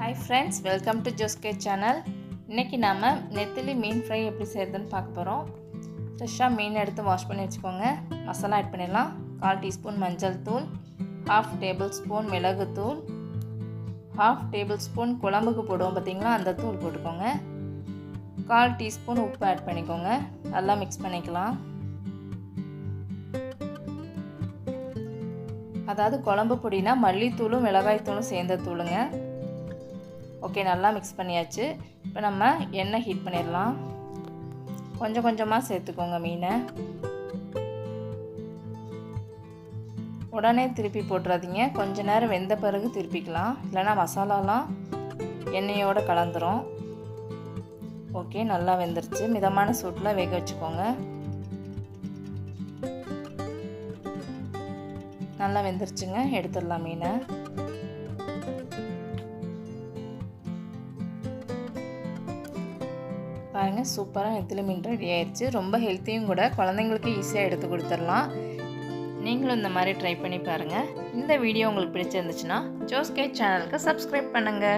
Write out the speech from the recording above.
Hi friends, welcome to ஜோஸ்கே channel. இன்றைக்கி நாம் நெத்திலி மீன் ஃப்ரை எப்படி செய்கிறதுன்னு பார்க்க போகிறோம். ஃப்ரெஷ்ஷாக மீன் எடுத்து வாஷ் பண்ணி வச்சுக்கோங்க. மசாலா ஆட் பண்ணிடலாம். 1/4 டீஸ்பூன் மஞ்சள் தூள், 1/2 டேபிள் ஸ்பூன் மிளகுத்தூள், 1/2 டேபிள் ஸ்பூன் குழம்புக்கு போடுவோம் பார்த்திங்களா, அந்த தூள் போட்டுக்கோங்க. 1/4 டீஸ்பூன் உப்பு ஆட் பண்ணிக்கோங்க. நல்லா மிக்ஸ் பண்ணிக்கலாம். அதாவது குழம்பு பொடினா மல்லித்தூளும் மிளகாய்த்தூளும் சேர்ந்த தூளுங்க. ஓகே, நல்லா மிக்ஸ் பண்ணியாச்சு. இப்போ நம்ம எண்ணெய் ஹீட் பண்ணிடலாம். கொஞ்சம் கொஞ்சமாக சேர்த்துக்கோங்க மீனை. உடனே திருப்பி போட்டுறாதீங்க. கொஞ்ச நேரம் வெந்த பிறகு திருப்பிக்கலாம், இல்லைனா மசாலாலாம் எண்ணெயோடு கலந்துரும். ஓகே, நல்லா வெந்துருச்சு. மிதமான சூட்டில் வேக வச்சுக்கோங்க. நல்லா வெந்துருச்சுங்க. எடுத்துடலாம் மீனை. பாருங்கள், சூப்பராக நெத்திலி மீன் ரெடி ஆயிடுச்சு. ரொம்ப ஹெல்த்தியும் கூட, குழந்தைங்களுக்கு ஈஸியாக எடுத்து கொடுத்துடலாம். நீங்களும் இந்த மாதிரி ட்ரை பண்ணி பாருங்கள். இந்த வீடியோ உங்களுக்கு பிடிச்சிருந்துச்சுன்னா ஜோஸ்கே சேனலுக்கு சப்ஸ்கிரைப் பண்ணுங்கள்.